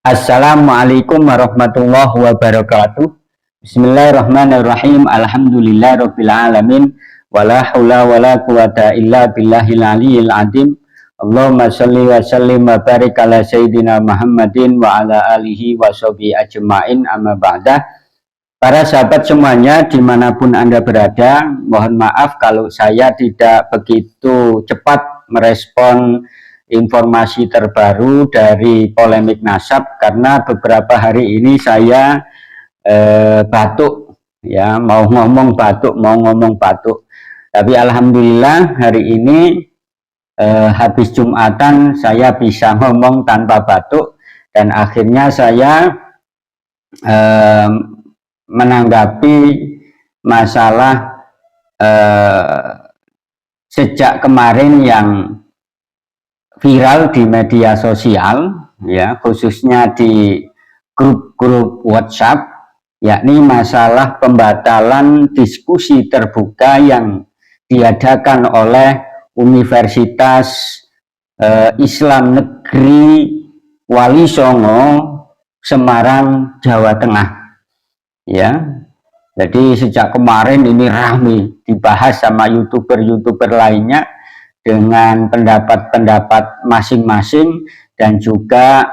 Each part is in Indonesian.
Assalamualaikum warahmatullahi wabarakatuh. Bismillahirrahmanirrahim. Alhamdulillahirabbil alamin. Wala haula wala quwata illa billahil aliyil azim. Allahumma shalli wa sallim wa barik ala sayyidina Muhammadin wa ala alihi wa sahbihi ajmain, amma ba'dah. Para sahabat semuanya dimanapun Anda berada, mohon maaf kalau saya tidak begitu cepat merespon informasi terbaru dari polemik nasab, karena beberapa hari ini saya batuk, ya, mau ngomong batuk. Tapi alhamdulillah hari ini habis Jumatan saya bisa ngomong tanpa batuk, dan akhirnya saya menanggapi masalah sejak kemarin yang viral di media sosial, ya, khususnya di grup-grup WhatsApp, yakni masalah pembatalan diskusi terbuka yang diadakan oleh Universitas Islam Negeri Wali Songo, Semarang, Jawa Tengah. Ya, jadi sejak kemarin ini ramai dibahas sama youtuber lainnya, dengan pendapat-pendapat masing-masing, dan juga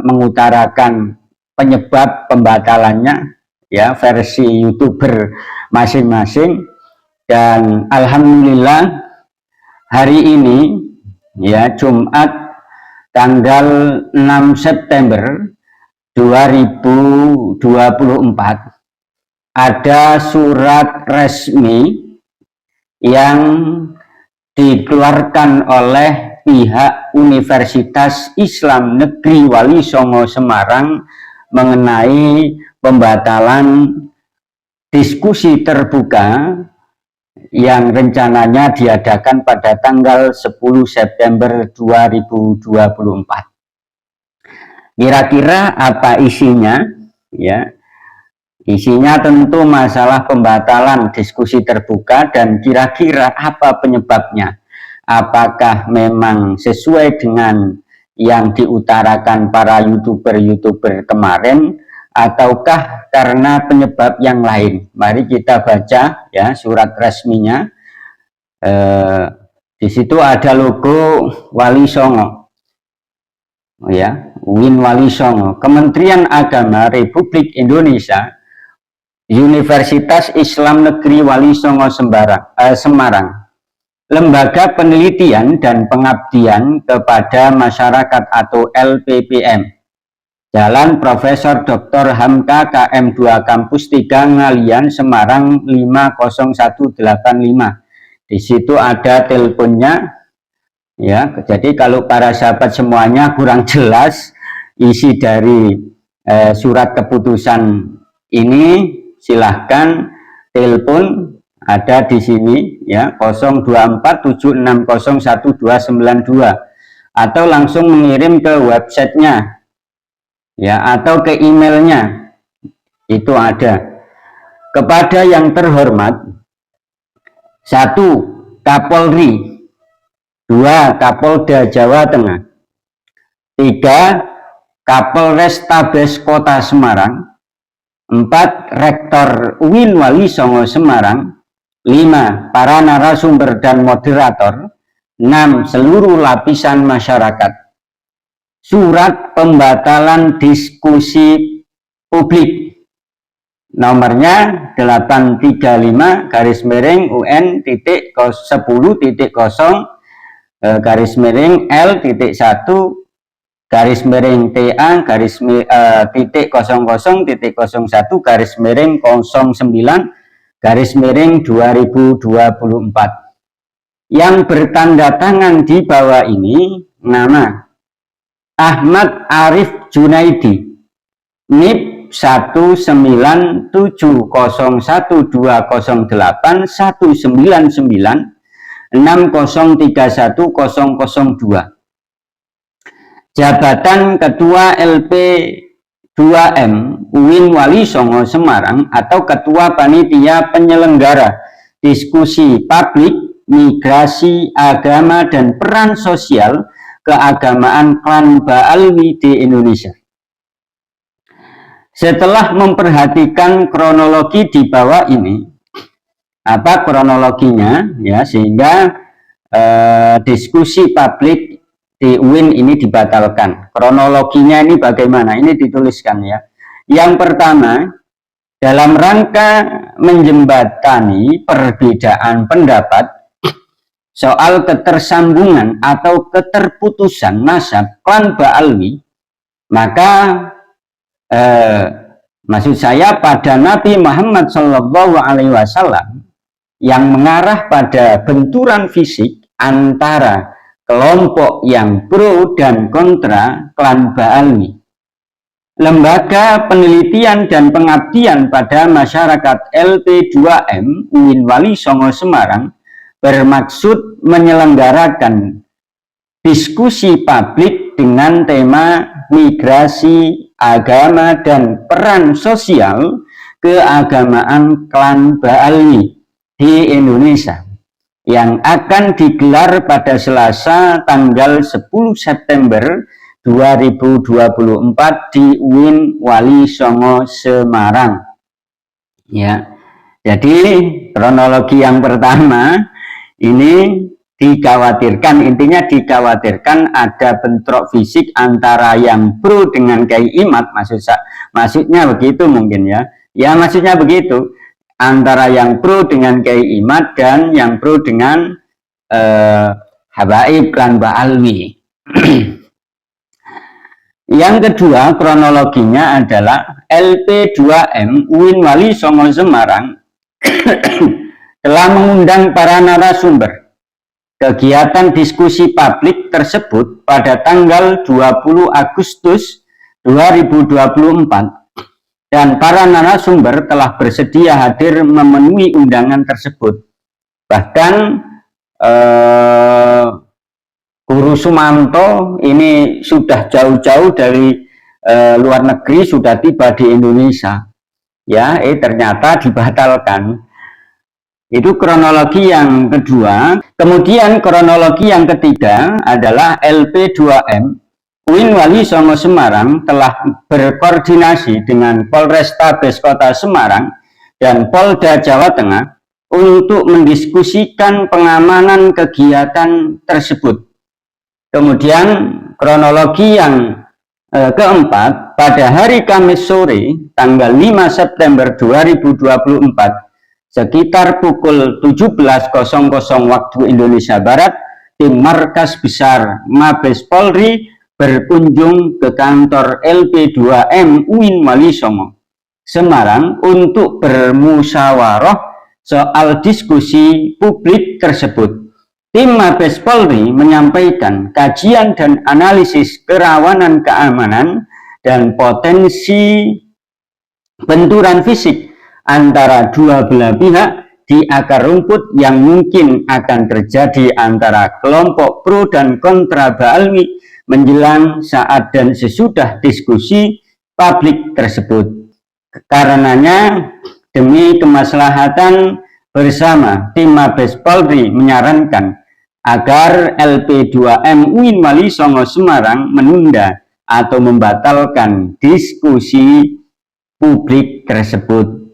mengutarakan penyebab pembatalannya, ya, versi youtuber masing-masing. Dan alhamdulillah hari ini, ya, Jumat tanggal 6 September 2024 ada surat resmi yang dikeluarkan oleh pihak Universitas Islam Negeri Wali Songo Semarang mengenai pembatalan diskusi terbuka yang rencananya diadakan pada tanggal 10 September 2024. Kira-kira apa isinya? Ya, isinya tentu masalah pembatalan diskusi terbuka, dan kira-kira apa penyebabnya. Apakah memang sesuai dengan yang diutarakan para youtuber kemarin, ataukah karena penyebab yang lain? Mari kita baca, ya, surat resminya. Di situ ada logo Wali Songo, ya, Win Wali Songo, Kementerian Agama Republik Indonesia, Universitas Islam Negeri Wali Songo Semarang, Lembaga Penelitian dan Pengabdian kepada Masyarakat atau LPPM, Jalan Profesor Dr. Hamka KM 2 Kampus 3 Ngalian Semarang 50185. Di situ ada teleponnya, ya. Jadi kalau para sahabat semuanya kurang jelas isi dari surat keputusan ini, silahkan telepon, ada di sini, ya, 0247601292, atau langsung mengirim ke websitenya, ya, atau ke emailnya, itu ada. Kepada yang terhormat: 1. Kapolri, 2. Kapolda Jawa Tengah, 3. Kapolres Tabes Kota Semarang, 4. Rektor UIN Wali Songo Semarang, 5. Para narasumber dan moderator, 6. Seluruh lapisan masyarakat. Surat pembatalan diskusi publik nomornya 8-10-TA-10-T-09-09/2024. Yang bertanda tangan di bawah ini nama Ahmad Arif Junaidi, NIP 19120212996031002. Jabatan Ketua LP2M UIN Wali Songo Semarang atau Ketua Panitia Penyelenggara Diskusi Publik, Migrasi, Agama, dan Peran Sosial keagamaan klan Ba'alwi di Indonesia. Setelah memperhatikan kronologi di bawah ini, apa kronologinya ya, sehingga diskusi publik di UIN ini dibatalkan. Kronologinya ini bagaimana? Ini dituliskan ya. Yang pertama, dalam rangka menjembatani perbedaan pendapat soal ketersambungan atau keterputusan nasab klan Ba'alwi, maka maksud saya pada Nabi Muhammad SAW yang mengarah pada benturan fisik antara kelompok yang pro dan kontra klan Ba'alwi. Lembaga Penelitian dan Pengabdian pada Masyarakat LP2M UIN Wali Songo Semarang bermaksud menyelenggarakan diskusi publik dengan tema migrasi agama dan peran sosial keagamaan klan Ba'alwi di Indonesia yang akan digelar pada Selasa tanggal 10 September 2024 di UIN Wali Songo Semarang. Ya. Jadi kronologi yang pertama ini dikhawatirkan, intinya dikhawatirkan ada bentrok fisik antara yang pro dengan Kiai Imad, maksudnya begitu mungkin ya. Ya maksudnya begitu, antara yang pro dengan Kiai Imad dan yang pro dengan Habaib klan Ba'alwi. Yang kedua kronologinya adalah LP2M UIN Wali Songo Semarang telah mengundang para narasumber. Kegiatan diskusi publik tersebut pada tanggal 20 Agustus 2024 dan para narasumber telah bersedia hadir memenuhi undangan tersebut. Bahkan Guru Sumanto ini sudah jauh-jauh dari luar negeri, sudah tiba di Indonesia. Ya, ternyata dibatalkan. Itu kronologi yang kedua. Kemudian kronologi yang ketiga adalah LP2M UIN Wali Songo Semarang telah berkoordinasi dengan Polrestabes Kota Semarang dan Polda Jawa Tengah untuk mendiskusikan pengamanan kegiatan tersebut. Kemudian kronologi yang keempat, pada hari Kamis sore tanggal 5 September 2024 sekitar pukul 17.00 waktu Indonesia Barat, tim Markas Besar Mabes Polri berkunjung ke kantor LP2M UIN Wali Songo Semarang untuk bermusyawarah soal diskusi publik tersebut. Tim Mabes Polri menyampaikan kajian dan analisis kerawanan keamanan dan potensi benturan fisik antara dua belah pihak di akar rumput yang mungkin akan terjadi antara kelompok pro dan kontra Ba'alwi menjelang saat dan sesudah diskusi publik tersebut. Karenanya, demi kemaslahatan bersama, tim Mabes Polri menyarankan agar LP2M UIN Wali Songo Semarang menunda atau membatalkan diskusi publik tersebut.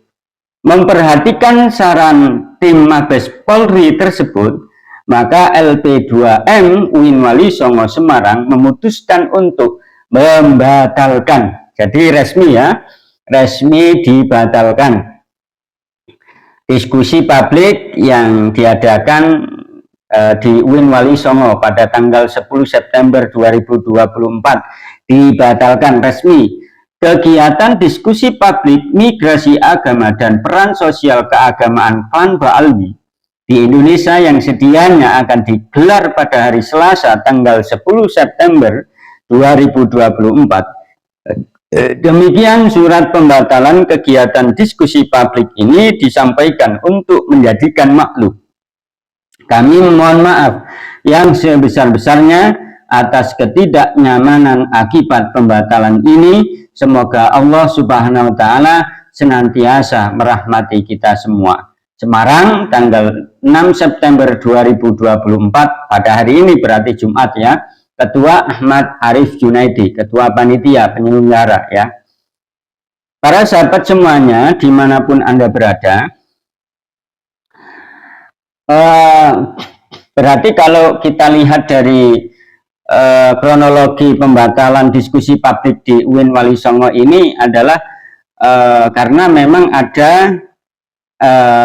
Memperhatikan saran tim Mabes Polri tersebut, maka LP2M UIN Wali Songo Semarang memutuskan untuk membatalkan. Jadi resmi ya, resmi dibatalkan diskusi publik yang diadakan di UIN Wali Songo pada tanggal 10 September 2024 dibatalkan resmi. Kegiatan diskusi publik migrasi agama dan peran sosial keagamaan klan Ba'alwi di Indonesia yang sedianya akan digelar pada hari Selasa tanggal 10 September 2024. Demikian surat pembatalan kegiatan diskusi publik ini disampaikan untuk menjadikan maklum. Kami mohon maaf yang sebesar-besarnya atas ketidaknyamanan akibat pembatalan ini. Semoga Allah Subhanahu wa Ta'ala senantiasa merahmati kita semua. Semarang, tanggal 6 September 2024, pada hari ini berarti Jumat ya, Ketua Ahmad Arif Junaidi, Ketua Panitia Penyelenggara ya. Para sahabat semuanya, dimanapun Anda berada, berarti kalau kita lihat dari kronologi pembatalan diskusi publik di UIN Wali Songo ini adalah karena memang ada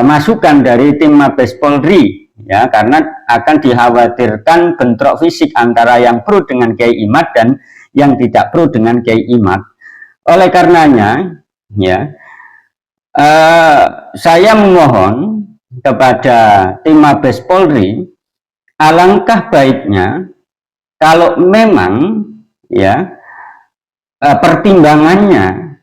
masukan dari tim Mabes Polri ya, karena akan dikhawatirkan bentrok fisik antara yang pro dengan Kiai Imad dan yang tidak pro dengan Kiai Imad. Oleh karenanya ya, saya memohon kepada tim Mabes Polri, alangkah baiknya kalau memang ya pertimbangannya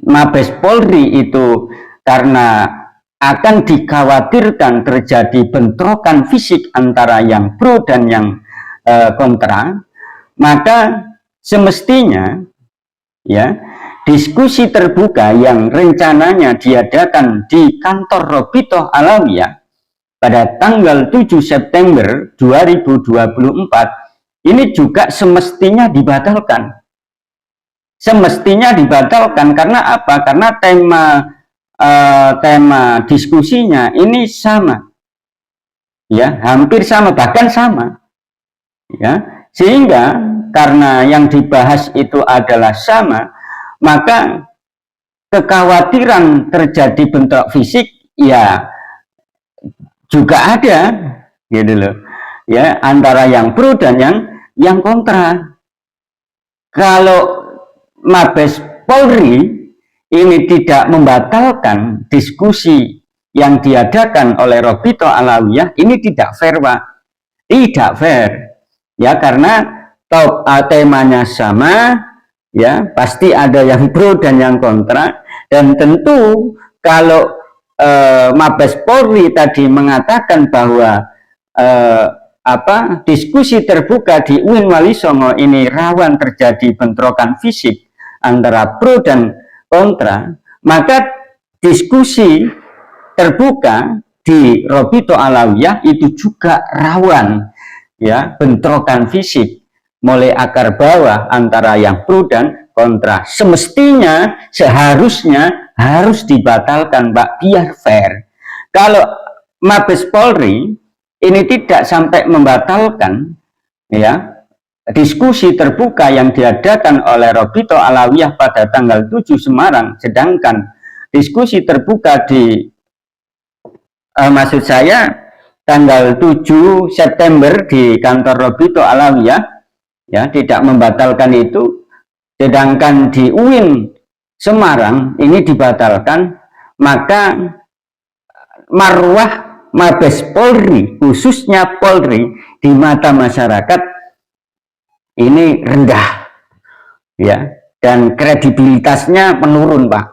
Mabes Polri itu karena akan dikhawatirkan terjadi bentrokan fisik antara yang pro dan yang kontra, maka semestinya ya diskusi terbuka yang rencananya diadakan di kantor Robitoh Alawiyah pada tanggal 7 September 2024 ini juga semestinya dibatalkan. Semestinya dibatalkan karena apa? Karena tema diskusinya ini sama. Ya, hampir sama, bahkan sama. Ya, sehingga karena yang dibahas itu adalah sama, maka kekhawatiran terjadi bentrok fisik ya juga ada gitu loh ya, antara yang pro dan yang kontra. Kalau Mabes Polri ini tidak membatalkan diskusi yang diadakan oleh Robitoh Alawiyah, ini tidak fair Pak, tidak fair ya, karena temanya sama ya, pasti ada yang pro dan yang kontra, dan tentu kalau Mabes Polri tadi mengatakan bahwa diskusi terbuka di UIN Wali Songo ini rawan terjadi bentrokan fisik antara pro dan kontra, maka diskusi terbuka di Robitoh Alawiyah itu juga rawan ya bentrokan fisik mulai akar bawah antara yang pro dan kontra. Semestinya seharusnya harus dibatalkan Pak, biar fair. Kalau Mabes Polri ini tidak sampai membatalkan ya diskusi terbuka yang diadakan oleh Robitoh Alawiyah pada tanggal 7 Semarang, sedangkan diskusi terbuka di maksud saya tanggal 7 September di kantor Robitoh Alawiyah ya tidak membatalkan itu, sedangkan di UIN Semarang ini dibatalkan, maka marwah Mabes Polri, khususnya Polri, di mata masyarakat ini rendah ya, dan kredibilitasnya menurun Pak,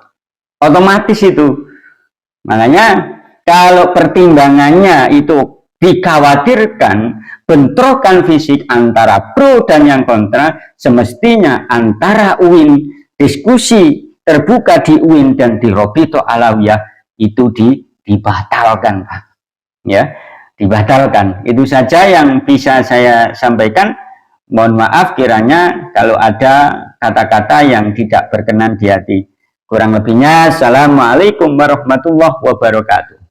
otomatis itu. Makanya kalau pertimbangannya itu dikhawatirkan bentrokan fisik antara pro dan yang kontra, semestinya antara UIN, diskusi terbuka di UIN dan di Robitoh Alawiyah itu dibatalkan Pak ya, dibatalkan. Itu saja yang bisa saya sampaikan. Mohon maaf kiranya kalau ada kata-kata yang tidak berkenan di hati. Kurang lebihnya, assalamualaikum warahmatullahi wabarakatuh.